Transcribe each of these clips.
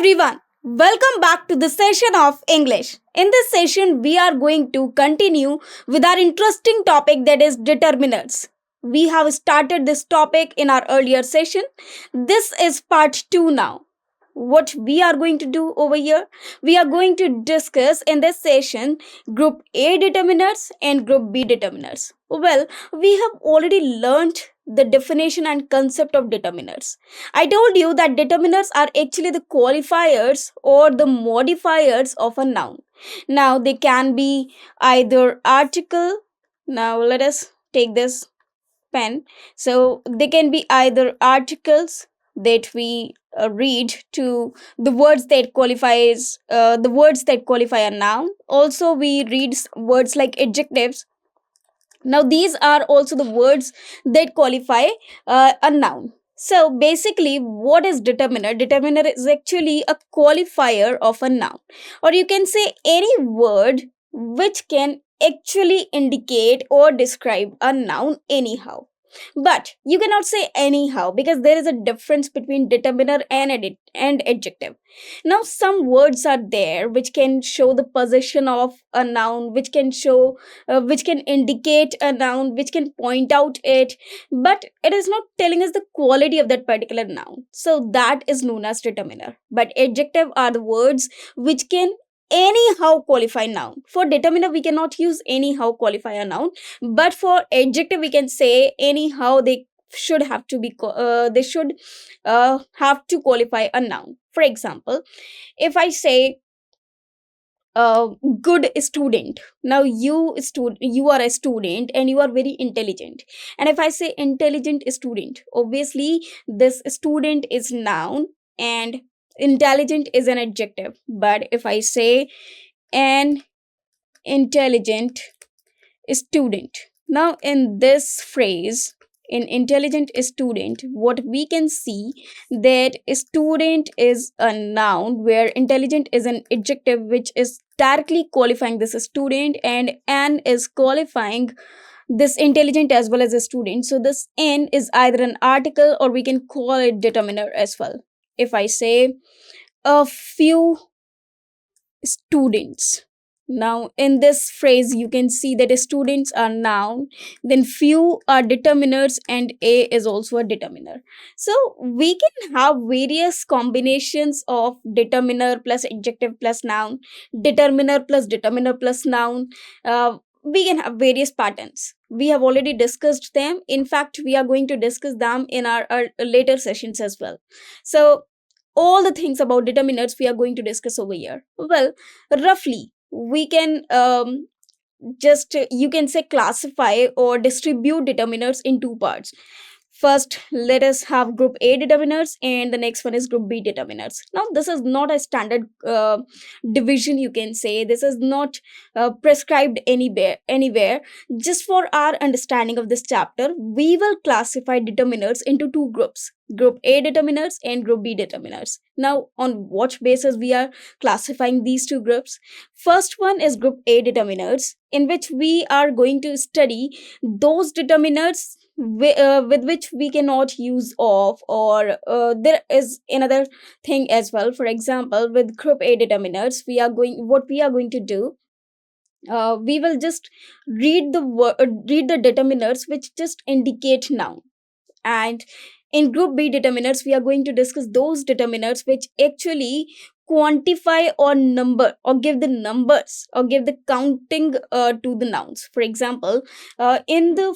everyone, welcome back to the session of English. In this session, we are going to continue with our interesting topic that is determinants. We have started this topic in our earlier session. This is part 2 now. What we are going to do over here, we are going to discuss in this session group A determinants and group B determinants. Well, we have already learned the definition and concept of determinants. I told you that determinants are actually the qualifiers or the modifiers of a noun. Now they can be either article. Now let us take this pen. So they can be either articles that we read to the words that qualify a noun. Also we read words like adjectives. Now these are also the words that qualify a noun. So basically, what is determiner? Determiner is actually a qualifier of a noun, or you can say any word which can actually indicate or describe a noun anyhow. But you cannot say anyhow because there is a difference between determiner and adjective. Now, some words are there which can show the position of a noun, which can indicate a noun, which can point out it, but it is not telling us the quality of that particular noun. So that is known as determiner. But adjective are the words which can anyhow qualify noun. For determiner, we cannot use anyhow qualify a noun, but for adjective, we can say anyhow they should have to have to qualify a noun. For example, if I say good student. Now you are a student and you are very intelligent, and if I say intelligent student, obviously this student is noun and intelligent is an adjective. But if I say an intelligent student, now in this phrase, in intelligent student, what we can see that student is a noun where intelligent is an adjective which is directly qualifying this student, and an is qualifying this intelligent as well as a student. So this n is either an article or we can call it determiner as well. If I say a few students, now in this phrase you can see that students are noun, then few are determiners, and a is also a determiner. So we can have various combinations of determiner plus adjective plus noun, determiner plus noun. We can have various patterns. We have already discussed them. In fact, we are going to discuss them in our later sessions as well. So all the things about determiners we are going to discuss over here. Well, roughly we can just you can say classify or distribute determiners in two parts. First, let us have group A determiners, and the next one is group B determiners. Now this is not a standard division, you can say. This is not prescribed anywhere. Just for our understanding of this chapter, we will classify determiners into two groups: group A determiners and group B determiners. Now on what basis we are classifying these two groups? First one is group A determiners, in which we are going to study those determiners with which we cannot use of, or there is another thing as well. For example, with group A determiners, what we are going to do, we will just read the determiners which just indicate noun. And in group B determiners, we are going to discuss those determiners which actually quantify or number or give the numbers or give the counting to the nouns. For example, in the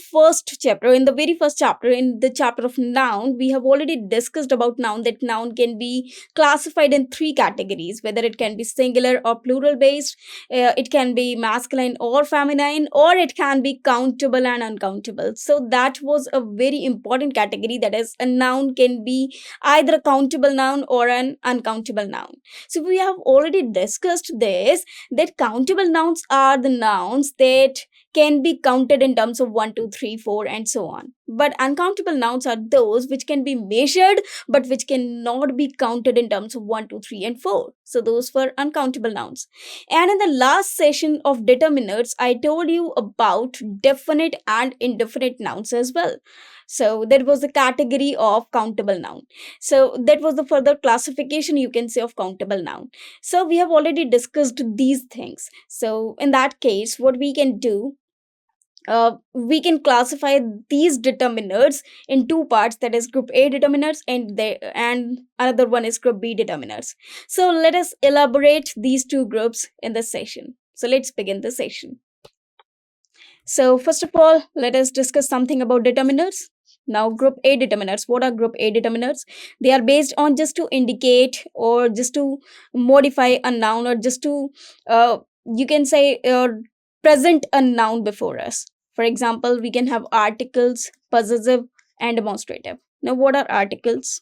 very first chapter, in the chapter of noun, we have already discussed about noun, that noun can be classified in three categories, whether it can be singular or plural based, it can be masculine or feminine, or it can be countable and uncountable. So that was a very important category, that is, a noun can be either a countable noun or an uncountable noun. So we have already discussed this, that countable nouns are the nouns that can be counted in terms of 1, 2, 3, 4, and so on. But uncountable nouns are those which can be measured but which cannot be counted in terms of 1, 2, 3, and 4. So those were uncountable nouns. And in the last session of determinants, I told you about definite and indefinite nouns as well. So that was the category of countable noun. So that was the further classification, you can say, of countable noun. So we have already discussed these things. So in that case, what we can do, we can classify these determinants in two parts, that is group A determinants and another one is group B determinants. So let us elaborate these two groups in this session. So let's begin the session. So first of all, let us discuss something about determinants. Now, group A determinants. What are group A determinants? They are based on just to indicate or just to modify a noun, or just to, you can say, present a noun before us. For example, we can have articles, possessive, and demonstrative. Now, what are articles?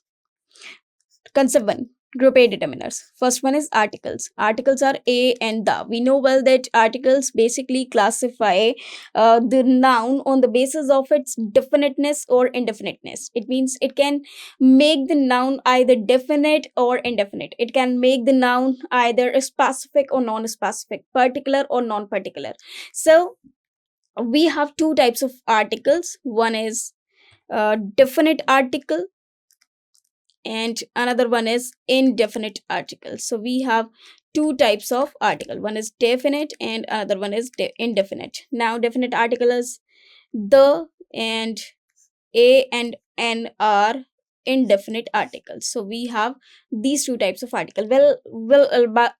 Concept 1. Group A determiners. First one is articles. Articles are a and the. We know well that articles basically classify the noun on the basis of its definiteness or indefiniteness. It means it can make the noun either definite or indefinite. It can make the noun either specific or non-specific, particular or non-particular. So we have two types of articles. One is definite article, and another one is indefinite article. So we have two types of article. One is definite and another one is indefinite. Now, definite article is the, and a and n are indefinite articles. So we have these two types of article. We'll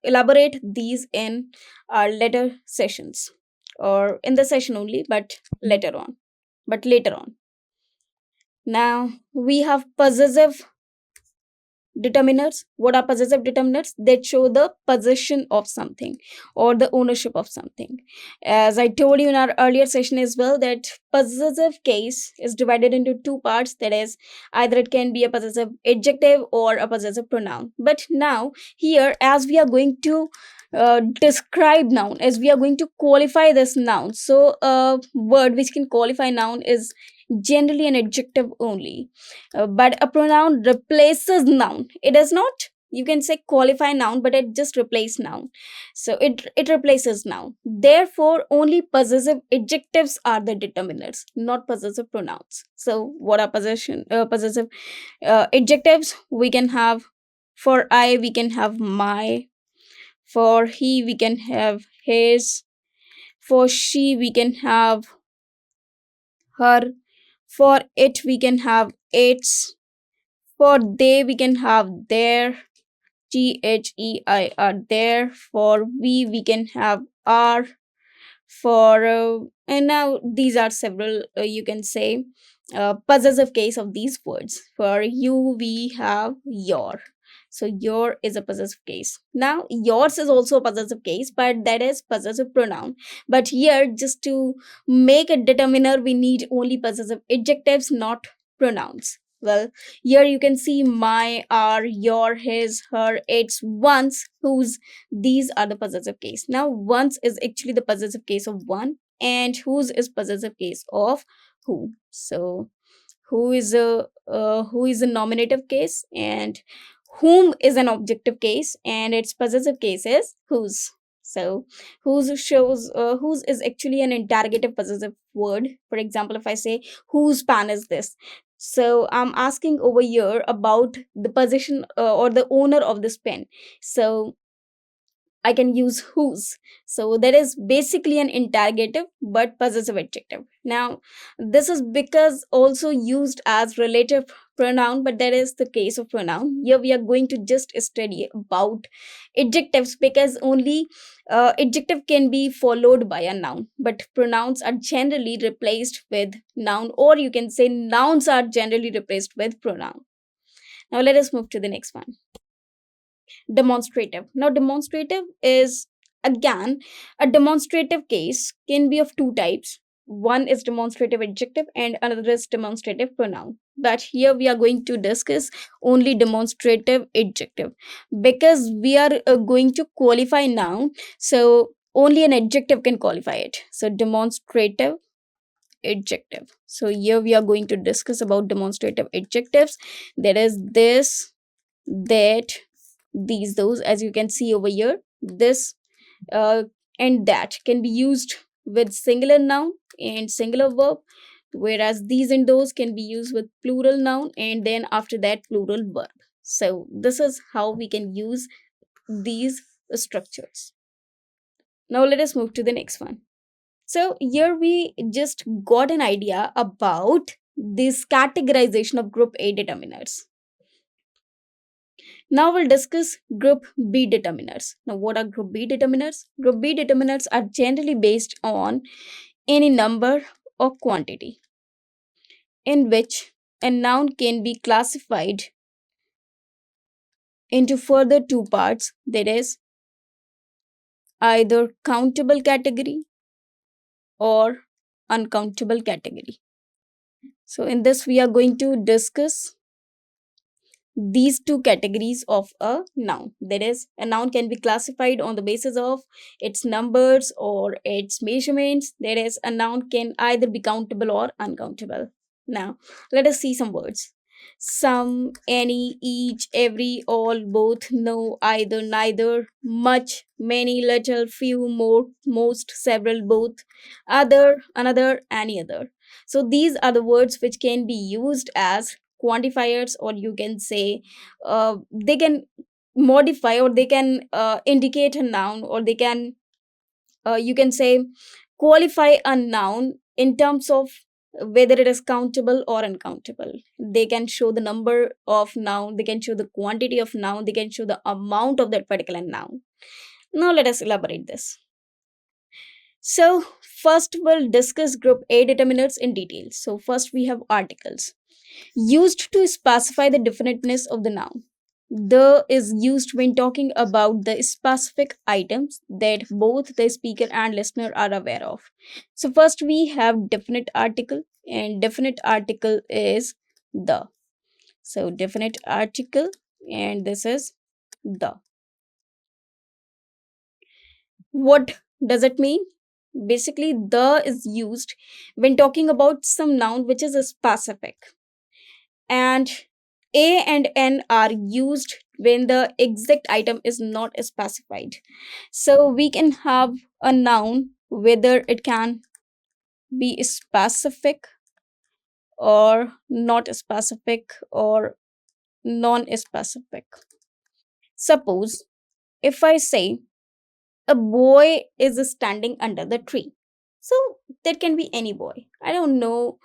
elaborate these in our later sessions, or in the session only, but later on. Now we have possessive determinants. What are possessive determinants? That show the possession of something or the ownership of something. As I told you in our earlier session as well, that possessive case is divided into two parts, that is, either it can be a possessive adjective or a possessive pronoun. But now here, as we are going to describe noun, as we are going to qualify this noun, so a word which can qualify noun is generally an adjective only. But a pronoun replaces noun. It does not, you can say, qualify noun, but it just replaces noun. So it replaces noun. Therefore, only possessive adjectives are the determinants, not possessive pronouns. So what are possessive adjectives? We can have, for I we can have my, for he we can have his, for she we can have her, for it we can have its, for they we can have their, their, their, for we can have our, for and now these are several, you can say, possessive case of these words. For you we have your. So your is a possessive case. Now yours is also a possessive case, but that is possessive pronoun. But here, just to make a determiner, we need only possessive adjectives, not pronouns. Well, here you can see my, our, your, his, her, its, one's, whose. These are the possessive case. Now one's is actually the possessive case of one, and whose is possessive case of who. So who is a nominative case, and whom is an objective case, and its possessive case is whose. So whose shows, whose is actually an interrogative possessive word. For example, if I say whose pen is this, so I'm asking over here about the possession or the owner of this pen. So I can use whose. So that is basically an interrogative but possessive adjective. Now, this is because also used as relative pronoun, but that is the case of pronoun. Here we are going to just study about adjectives, because only adjective can be followed by a noun, but pronouns are generally replaced with noun, or you can say nouns are generally replaced with pronoun. Now let us move to the next one. Demonstrative. Now demonstrative is, again, a demonstrative case can be of two types. One is demonstrative adjective and another is demonstrative pronoun, but here we are going to discuss only demonstrative adjective, because we are going to qualify noun. So only an adjective can qualify it. So demonstrative adjective. So here we are going to discuss about demonstrative adjectives. There is this, that, these, those, as you can see over here. This uh, and that can be used with singular noun and singular verb, whereas these and those can be used with plural noun and then after that plural verb. So this is how we can use these structures. Now let us move to the next one. So here we just got an idea about this categorization of group A determiners. Now we'll discuss group B determiners. Now what are group B determiners? Group B determiners are generally based on any number or quantity in which a noun can be classified into further two parts, that is either countable category or uncountable category. So in this we are going to discuss these two categories of a noun. That is, a noun can be classified on the basis of its numbers or its measurements. That is, a noun can either be countable or uncountable. Now let us see some words. Some, any, each, every, all, both, no, either, neither, much, many, little, few, more, most, several, both, other, another, any other. So these are the words which can be used as quantifiers, or you can say they can modify, or they can indicate a noun, or they can you can say qualify a noun in terms of whether it is countable or uncountable. They can show the number of noun, they can show the quantity of noun, they can show the amount of that particular noun. Now let us elaborate this. So first we'll discuss group A determinants in detail. So first we have articles used to specify the definiteness of the noun. The is used when talking about the specific items that both the speaker and listener are aware of. So first we have definite article, and definite article is the. So definite article, and this is the. What does it mean? Basically, the is used when talking about some noun which is specific, and A and N are used when the exact item is not specified. So we can have a noun whether it can be specific or not specific or non-specific. Suppose if I say a boy is standing under the tree. So that can be any boy. I don't know.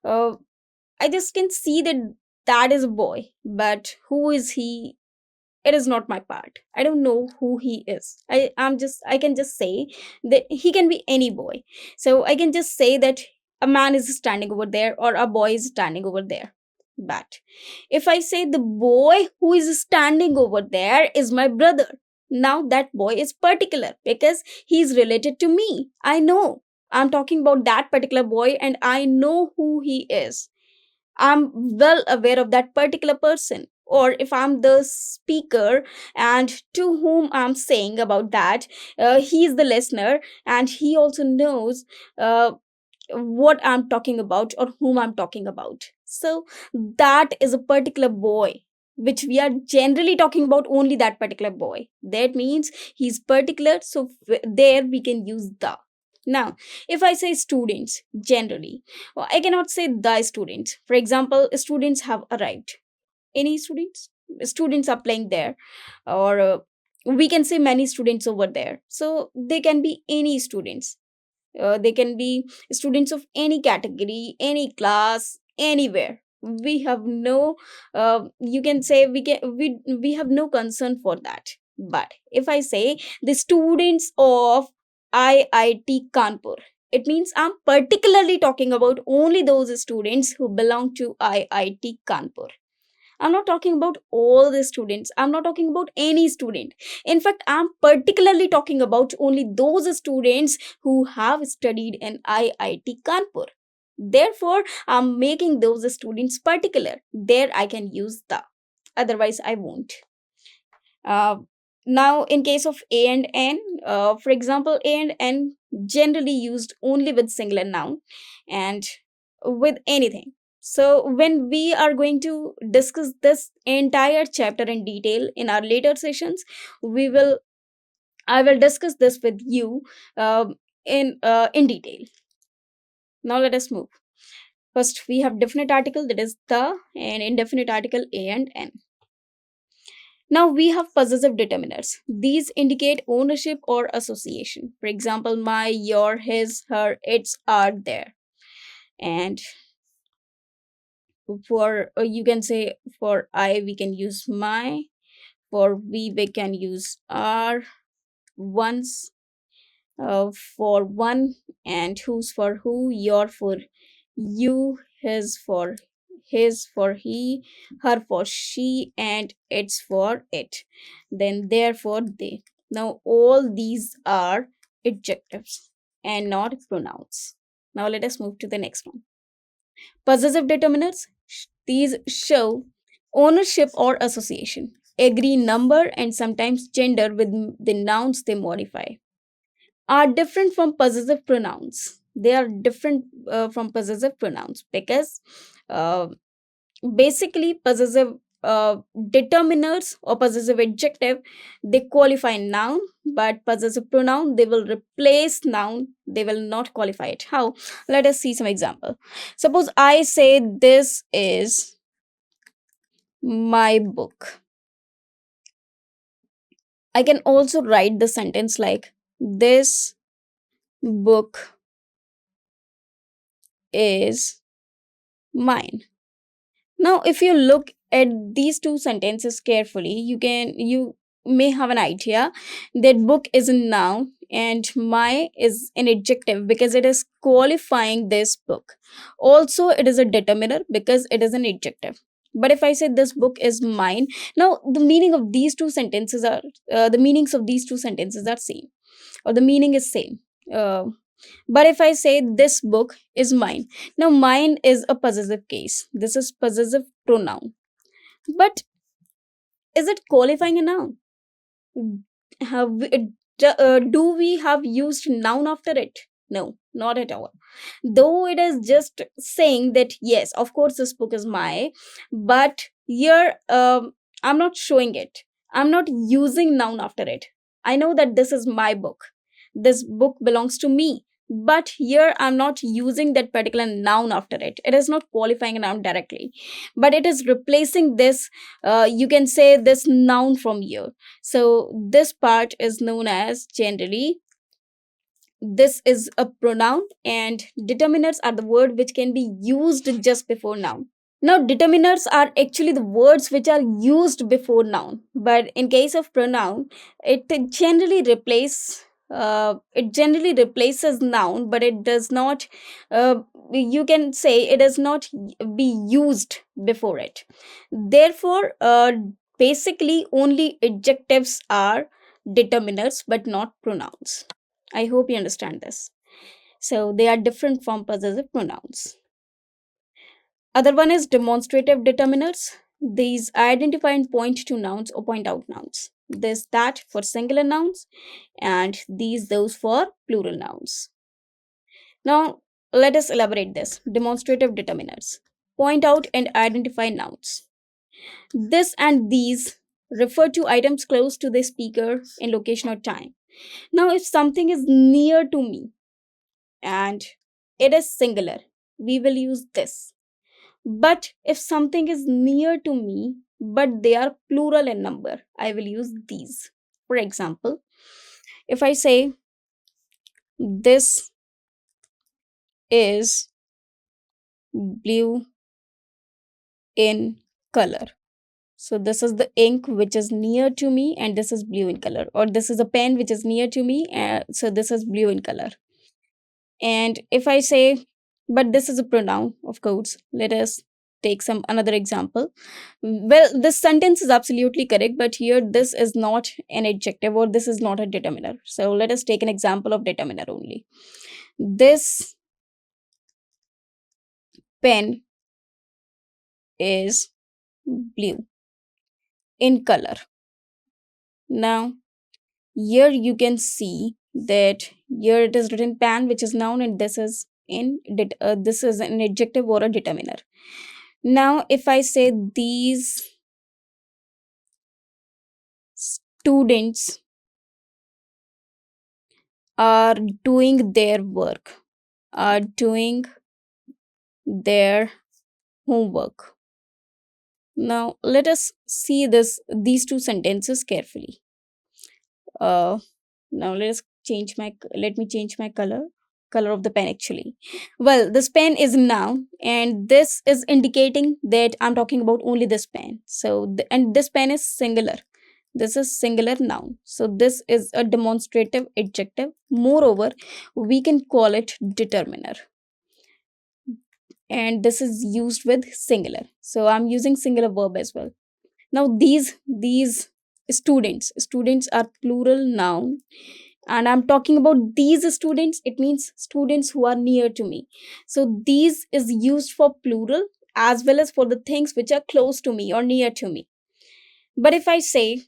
I just can see that that is a boy, but who is he? It is not my part. I don't know who he is. I can just say that he can be any boy. So I can just say that a man is standing over there or a boy is standing over there. But if I say the boy who is standing over there is my brother, now that boy is particular because he is related to me. I know. I'm talking about that particular boy and I know who he is. I'm well aware of that particular person. Or if I'm the speaker and to whom I'm saying about that, he is the listener and he also knows uh, what I'm talking about or whom I'm talking about. So that is a particular boy, which we are generally talking about only that particular boy. That means he's particular. So there we can use the. Now, if I say students generally, I cannot say the students. For example, students have arrived. Any students? Students are playing there, or we can say many students over there. So they can be any students. They can be students of any category, any class, anywhere. We have no you can say we have no concern for that. But if I say the students of IIT Kanpur, it means I'm particularly talking about only those students who belong to IIT Kanpur. I'm not talking about all the students. I'm not talking about any student. In fact, I'm particularly talking about only those students who have studied in IIT Kanpur. Therefore, I'm making those students particular. There I can use the. Otherwise, I won't. Uh, Now, in case of a and n, for example, a and n generally used only with singular noun and with anything. So when we are going to discuss this entire chapter in detail in our later sessions, we will I will discuss this with you in detail. Now let us move. First, we have definite article, that is the, and indefinite article a and n. Now we have possessive determiners. These indicate ownership or association. For example, my, your, his, her, its are there. And for you can say for I we can use my, for we can use our, one's, for one, and who's for who, your for you, his for he, her for she, and it's for it, then therefore they. Now all these are adjectives and not pronouns. Now let us move to the next one. Possessive determinants, these show ownership or association, agree number and sometimes gender with the nouns they modify, are different from possessive pronouns. They are different from possessive pronouns because uh, basically possessive determiners or possessive adjective, they qualify noun, but possessive pronoun, they will replace noun, they will not qualify it. How? Let us see some example. Suppose I say this is my book. I can also write the sentence like this book is mine. Now, if you look at these two sentences carefully, you may have an idea that book is a noun and my is an adjective because it is qualifying this book. Also, it is a determiner because it is an adjective. But if I say this book is mine, now the meanings of these two sentences are same, or the meaning is same. Uh, but if I say this book is mine, now mine is a possessive case. This is possessive pronoun. But is it qualifying a noun? Have we, do we have used noun after it? No, not at all. Though it is just saying that yes, of course this book is my, but here I'm not showing it. I'm not using noun after it. I know that this is my book. This book belongs to me. But here I'm not using that particular noun after it. It is not qualifying a noun directly, but it is replacing this. You can say this noun from here. So this part is known as generally, this is a pronoun, and determiners are the word which can be used just before noun. Now, determiners are actually the words which are used before noun, but in case of pronoun, it generally replaces noun, but it does not. You can say it does not be used before it. Therefore, basically, only adjectives are determiners, but not pronouns. I hope you understand this. So they are different from possessive pronouns. Other one is demonstrative determiners. These identify and point to nouns or point out nouns. This that for singular nouns, and these those for plural nouns. Now let us elaborate this. Demonstrative determiners point out and identify nouns. This and these refer to items close to the speaker in location or time. Now if something is near to me and it is singular, we will use this. But if something is near to me, but they are plural in number, I will use these. For example, if I say this is blue in color. So this is the ink which is near to me and this is blue in color. Or this is a pen which is near to me. So this is blue in color. And if I say, but this is a pronoun, of course, let us take some another example. Well, this sentence is absolutely correct, but here this is not an adjective or this is not a determiner. So let us take an example of determiner only. This pen is blue in color. Now, here you can see that here it is written pan, which is noun, and this is an adjective or a determiner. Now, if I say these students are doing their work, are doing their homework. Now, let us see these two sentences carefully. Uh, Now let me change my color of the pen actually. Well, this pen is noun, and this is indicating that I'm talking about only this pen. So and this pen is singular. This is singular noun. So this is a demonstrative adjective. Moreover, we can call it determiner, and this is used with singular. So I'm using singular verb as well. Now these students are plural noun, and I'm talking about these students. It means students who are near to me. So these is used for plural as well as for the things which are close to me or near to me. But if I say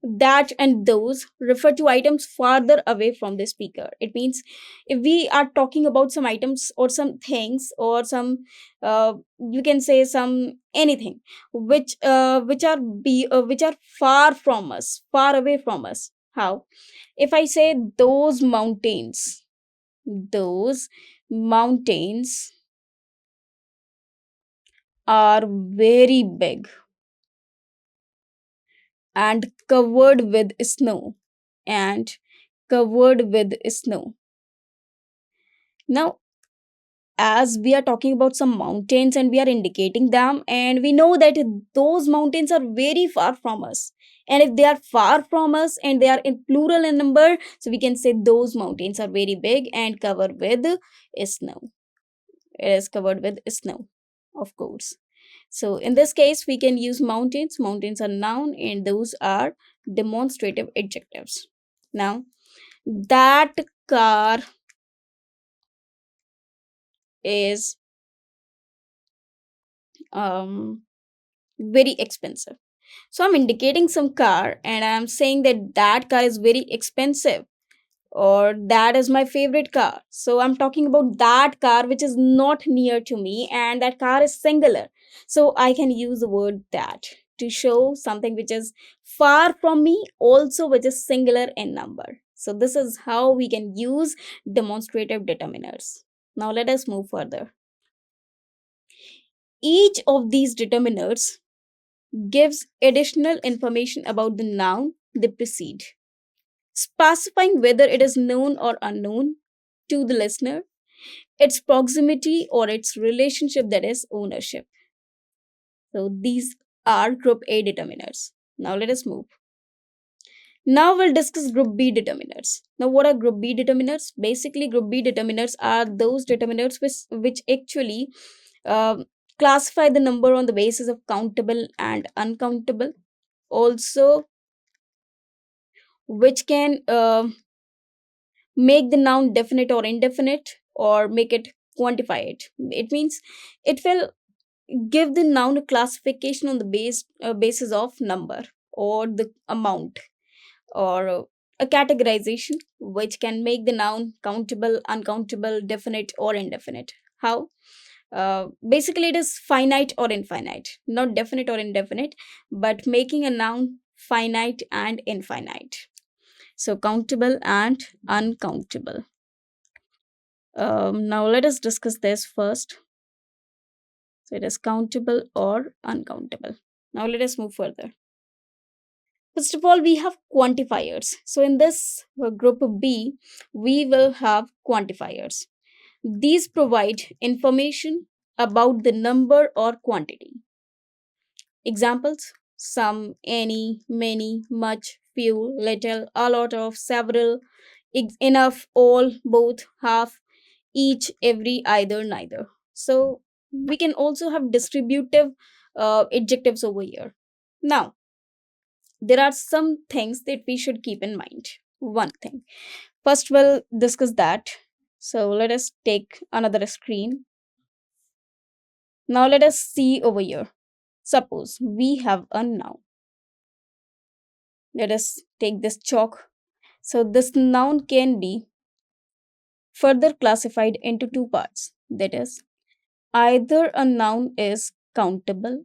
that and those refer to items farther away from the speaker, it means if we are talking about some items or some things or some you can say some anything which are far from us, far away from us. How? If I say those mountains are very big and covered with snow, and covered with snow. Now, as we are talking about some mountains and we are indicating them, and we know that those mountains are very far from us, and if they are far from us and they are in plural in number, so we can say those mountains are very big and covered with snow. It is covered with snow, of course. So in this case we can use mountains are noun, and those are demonstrative adjectives. Now, that car is um very expensive. So I'm indicating some car and I'm saying that that car is very expensive, or that is my favorite car. So I'm talking about that car which is not near to me, and that car is singular. So I can use the word that to show something which is far from me, also which is singular in number. So this is how we can use demonstrative determiners. Now let us move further. Each of these determiners gives additional information about the noun they precede, specifying whether it is known or unknown to the listener, its proximity, or its relationship, that is, ownership. So these are group A determiners. Now let us move. Now we'll discuss group B determiners. Now, what are group B determiners? Basically, group B determiners are those determiners which actually um classify the number on the basis of countable and uncountable. Also, which can make the noun definite or indefinite, or make it quantify it. It means it will give the noun a classification on the basis of number or the amount, or a categorization which can make the noun countable, uncountable, definite, or indefinite. How? Basically, it is finite or infinite, not definite or indefinite, but making a noun finite and infinite. So, countable and uncountable. Now, let us discuss this first. So, it is countable or uncountable. Now, let us move further. First of all, we have quantifiers. So, in this group B, we will have quantifiers. These provide information about the number or quantity. Examples: some, any, many, much, few, little, a lot of, several, enough, all, both, half, each, every, either, neither. So we can also have distributive adjectives over here. Now, there are some things that we should keep in mind. One thing. First, we'll discuss that. So let us take another screen. Now let us see over here. Suppose we have a noun. Let us take this chalk. So this noun can be further classified into two parts. That is, either a noun is countable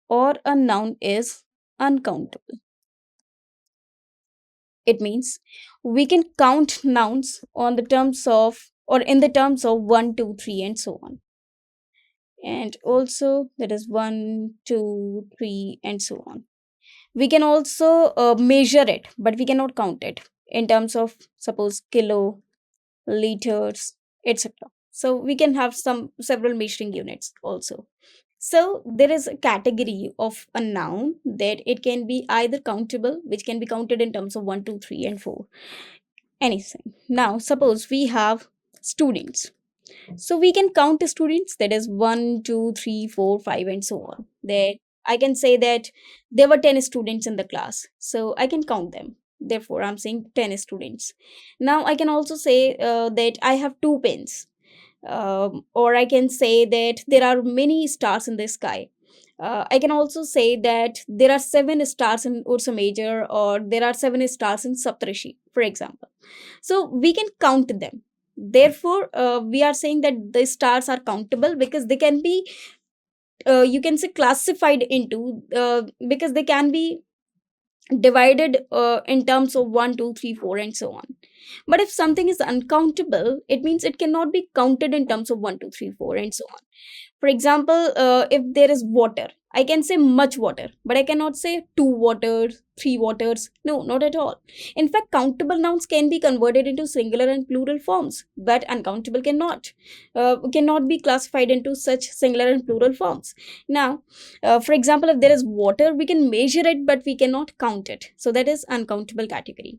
or a noun is uncountable. It means we can count nouns on the terms of or in the terms of 1, 2, 3, and so on. And also that is 1, 2, 3, and so on. We can also measure it, but we cannot count it in terms of suppose kilo, liters, etc. So we can have some several measuring units also. So there is a category of a noun that it can be either countable, which can be counted in terms of 1, 2, 3, and 4, anything. Now suppose we have students, so we can count the students, that is 1, 2, 3, 4, 5, and so on. That I can say that there were 10 students in the class, so I can count them. Therefore, I'm saying 10 students. Now I can also say that I have two pens, or I can say that there are many stars in the sky. I can also say that there are seven stars in Ursa Major, or there are seven stars in Saptarishi, for example. So we can count them. Therefore, we are saying that the stars are countable because they can be, you can say, classified into, because they can be divided in terms of 1, 2, 3, 4, and so on. But if something is uncountable, it means it cannot be counted in terms of 1, 2, 3, 4, and so on. For example, if there is water, I can say much water, but I cannot say two waters, three waters. No, not at all. In fact, countable nouns can be converted into singular and plural forms, but uncountable cannot be classified into such singular and plural forms. Now, for example, if there is water, we can measure it, but we cannot count it. So that is uncountable category.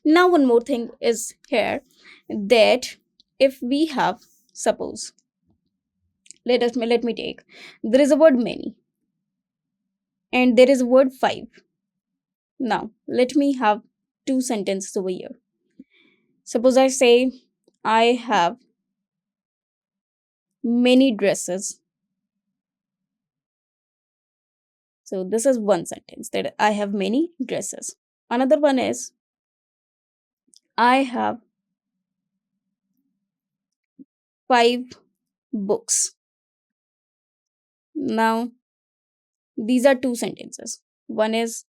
Now, one more thing is here, that if we have, suppose, let me take, there is a word many and there is a word five. Now let me have two sentences over here. Suppose I say I have many dresses. So this is one sentence, that I have many dresses. Another one is I have five books. Now these are two sentences. One is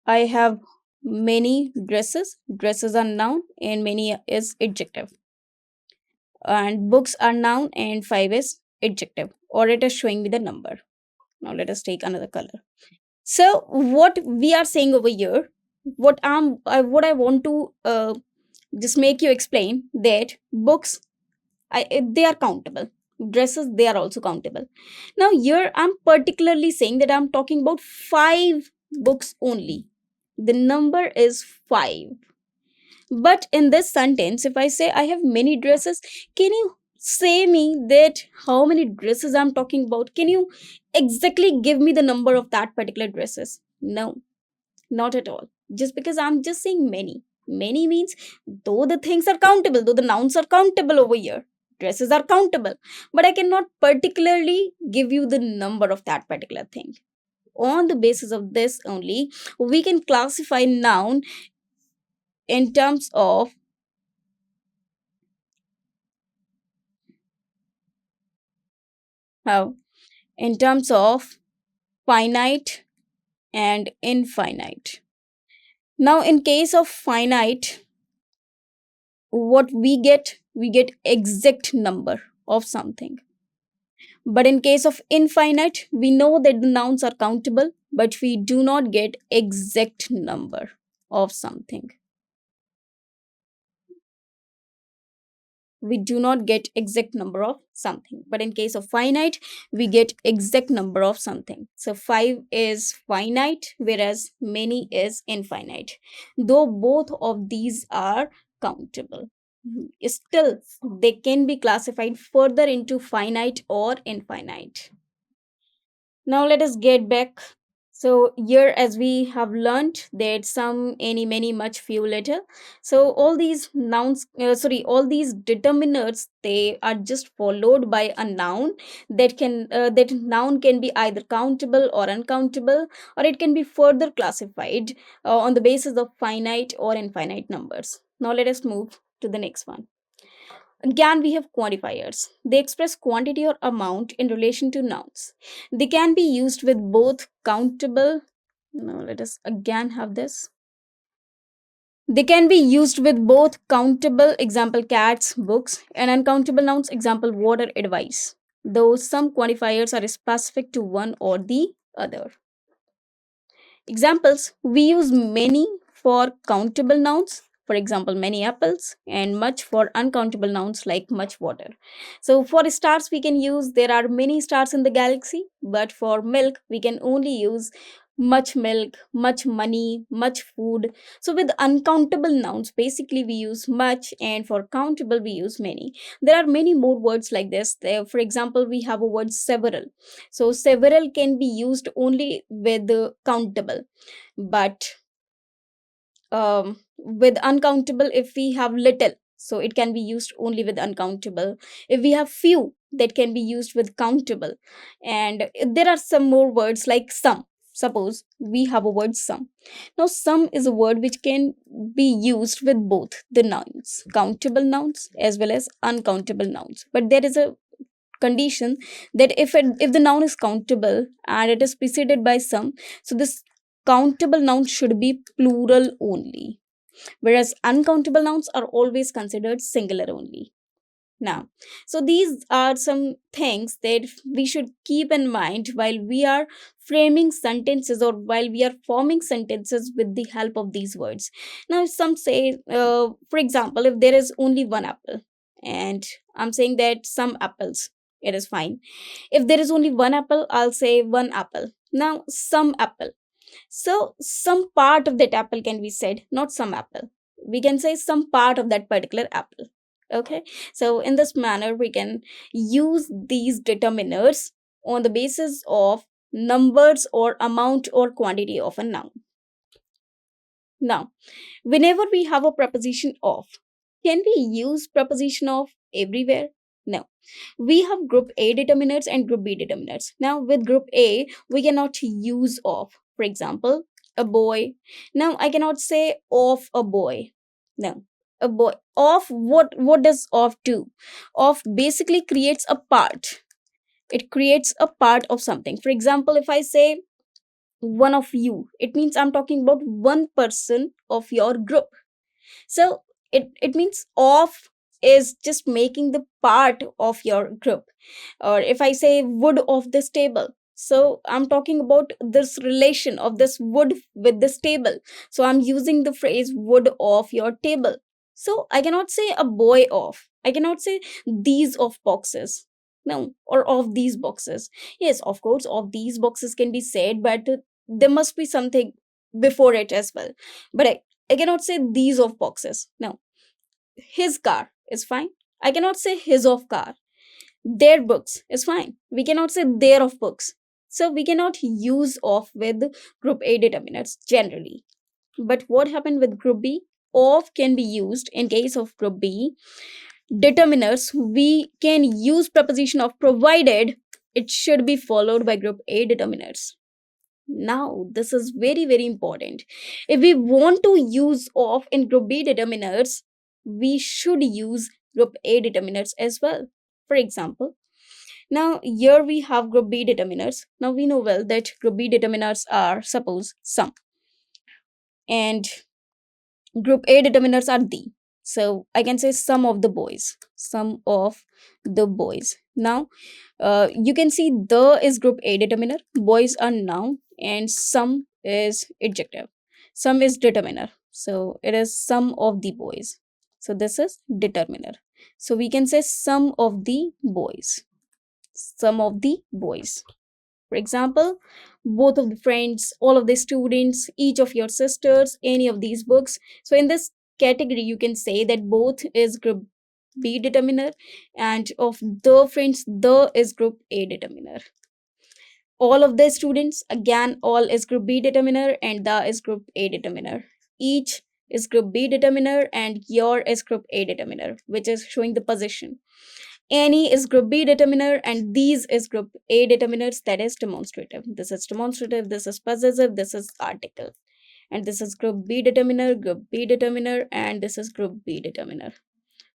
I have many dresses. Dresses are noun and many is adjective. And books are noun and five is adjective, or it is showing me the number. Now let us take another color. So what we are saying over here, what I want to just make you explain, that books, they are countable. Dresses, they are also countable. Now here I'm particularly saying that I'm talking about five books only. The number is five. But in this sentence, if I say I have many dresses, can you say me that how many dresses I'm talking about? Can you exactly give me the number of that particular dresses? No, not at all. Just because I'm just saying many. Many means though the things are countable, though the nouns are countable over here, dresses are countable, but I cannot particularly give you the number of that particular thing. On the basis of this only, we can classify noun in terms of how, in terms of finite and infinite. Now in case of finite, what we get exact number of something. But in case of infinite, we know that the nouns are countable, but we do not get exact number of something. We do not get exact number of something, but in case of finite, we get exact number of something. So 5 is finite, whereas many is infinite, though both of these are countable. Still they can be classified further into finite or infinite. Now let us get back. So here, as we have learned that some, any, many, much, few, little. So all these nouns, all these determiners, they are just followed by a noun that can that noun can be either countable or uncountable, or it can be further classified on the basis of finite or infinite numbers. Now let us move to the next one. Again, we have quantifiers. They express quantity or amount in relation to nouns. They can be used with both countable. Now, let us again have this. They can be used with both countable, example cats, books, and uncountable nouns, example water, advice. Though some quantifiers are specific to one or the other. Examples: we use many for countable nouns, for example, many apples, and much for uncountable nouns like much water. So, for stars, we can use there are many stars in the galaxy, but for milk, we can only use much milk, much money, much food. So, with uncountable nouns, basically we use much, and for countable, we use many. There are many more words like this. For example, we have a word several. So several can be used only with the countable, but with uncountable, if we have little, so it can be used only with uncountable. If we have few, that can be used with countable. And there are some more words like some. Suppose we have a word some. Now some is a word which can be used with both the nouns, countable nouns as well as uncountable nouns, but there is a condition that if the noun is countable and it is preceded by some, so this countable noun should be plural only, whereas uncountable nouns are always considered singular only. Now, so these are some things that we should keep in mind while we are framing sentences or while we are forming sentences with the help of these words. Now, if some say, for example, if there is only one apple, and I'm saying that some apples, it is fine. If there is only one apple, I'll say one apple. Now, some apple. So, some part of that apple can be said, not some apple. We can say some part of that particular apple. Okay. So, in this manner, we can use these determiners on the basis of numbers or amount or quantity of a noun. Now, whenever we have a preposition of, can we use preposition of everywhere? No. We have group A determiners and group B determiners. Now, with group A, we cannot use of. For example, a boy. Now, I cannot say of a boy. No. A boy. Of what does of do? Of basically creates a part. It creates a part of something. For example, if I say one of you, it means I'm talking about one person of your group. So it means of is just making the part of your group. Or if I say wood of this table, so I'm talking about this relation of this wood with this table. So I'm using the phrase wood of your table. So I cannot say a boy of, I cannot say these of boxes. No, or of these boxes. Yes, of course, of these boxes can be said, but there must be something before it as well. But I cannot say these of boxes. No. His car is fine. I cannot say his of car. Their books is fine. We cannot say their of books. So we cannot use of with group A determinants generally. But what happened with group B? Of can be used in case of group B determiners. We can use preposition of provided it should be followed by group A determiners. Now, this is very, very important. If we want to use of in group B determiners, we should use group A determiners as well. For example, now here we have group B determiners. Now we know well that group B determiners are, suppose, some, and group A determiners are the. So I can say some of the boys, some of the boys. Now you can see the is group A determiner, boys are noun, and some is adjective. Some is determiner. So it is some of the boys. So this is determiner. So we can say some of the boys. Some of the boys. For example, both of the friends, all of the students, each of your sisters, any of these books. So in this category, you can say that both is group B determiner, and of the friends, the is group A determiner. All of the students, again, all is group B determiner and the is group A determiner. Each is group B determiner and your is group A determiner, which is showing the position. Any is group B determiner and these is group A determiners, that is demonstrative. This is demonstrative, this is possessive, this is article. And this is group B determiner, and this is group B determiner.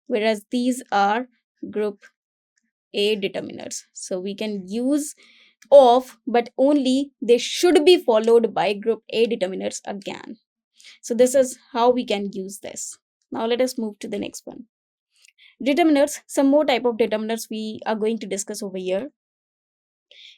Whereas these are group A determiners. So we can use of, but only they should be followed by group A determiners again. So this is how we can use this. Now let us move to the next one. Determiners, some more type of determiners we are going to discuss over here.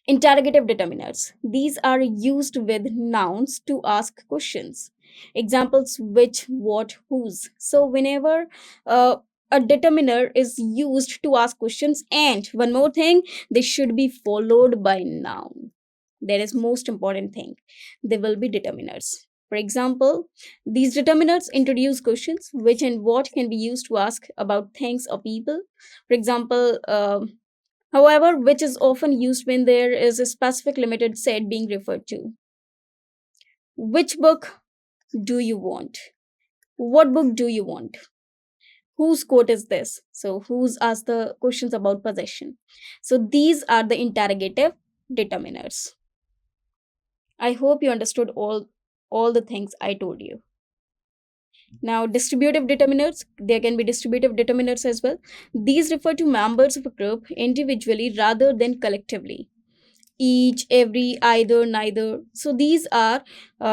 Interrogative determiners. These are used with nouns to ask questions. Examples: which, what, whose. So whenever a determiner is used to ask questions, and one more thing, they should be followed by noun. That is most important thing. They will be determiners. For example, these determiners introduce questions: which and what can be used to ask about things or people. For example, however, which is often used when there is a specific limited set being referred to. Which book do you want? What book do you want? Whose quote is this? So, whose asked the questions about possession. So, these are the interrogative determiners. I hope you understood all the things I told you. Now, distributive determiners, there can be distributive determiners as well. These refer to members of a group individually rather than collectively. Each, every, either, neither. So these are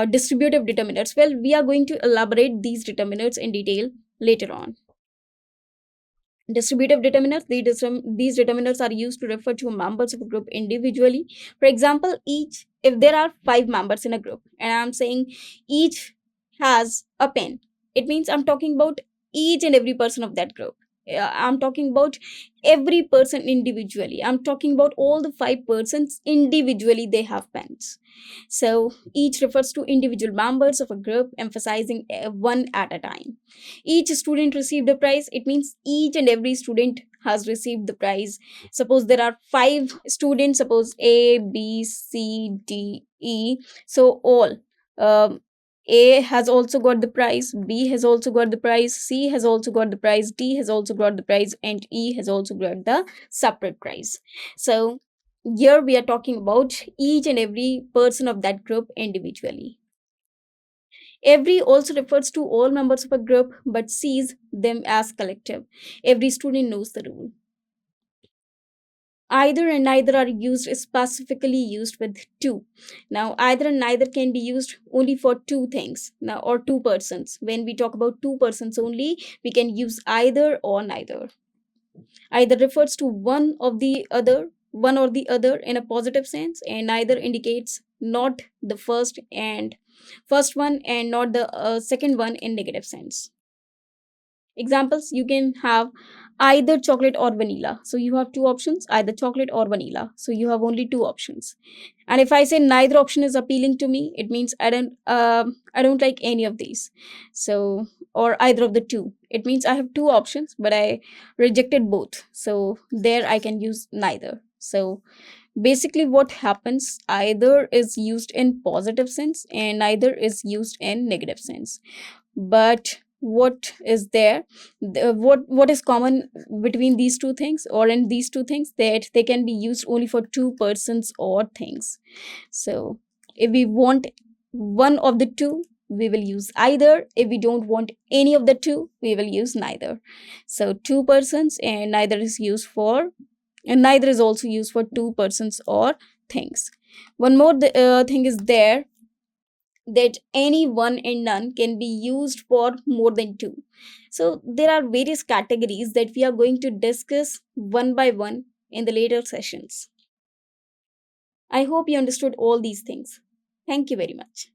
distributive determiners. Well, we are going to elaborate these determiners in detail later on. Distributive determiners, these determiners are used to refer to members of a group individually. For example, each, if there are 5 members in a group and I'm saying each has a pen, it means I'm talking about each and every person of that group. I'm talking about every person individually. I'm talking about all the 5 persons individually, they have pens. So each refers to individual members of a group, emphasizing one at a time. Each student received a prize. It means each and every student has received the prize. Suppose there are 5 students, suppose A, B, C, D, E. So all. A has also got the prize, B has also got the prize, C has also got the prize, D has also got the prize, and E has also got the separate prize. So here we are talking about each and every person of that group individually. Every also refers to all members of a group but sees them as collective. Every student knows the rule. Either and neither are used, specifically used with two. Now, either and neither can be used only for two things, now, or 2 persons. When we talk about 2 persons only, we can use either or neither. Either refers to one or the other in a positive sense, and neither indicates not the first one and not the second one in negative sense. Examples: you can have either chocolate or vanilla. So you have two options, either chocolate or vanilla. So you have only two options. And if I say neither option is appealing to me, it means I don't like any of these. So, or either of the two. It means I have two options, but I rejected both. So there I can use neither. So basically what happens, either is used in positive sense and neither is used in negative sense. But what is there, what is common between these two things, or in these two things, that they can be used only for 2 persons or things. So if we want one of the two, we will use either. If we don't want any of the two, we will use neither. So 2 persons and neither is used for, and neither is also used for 2 persons or things. One more thing is there, that any one and none can be used for more than two. So there are various categories that we are going to discuss one by one in the later sessions. I hope you understood all these things. Thank you very much.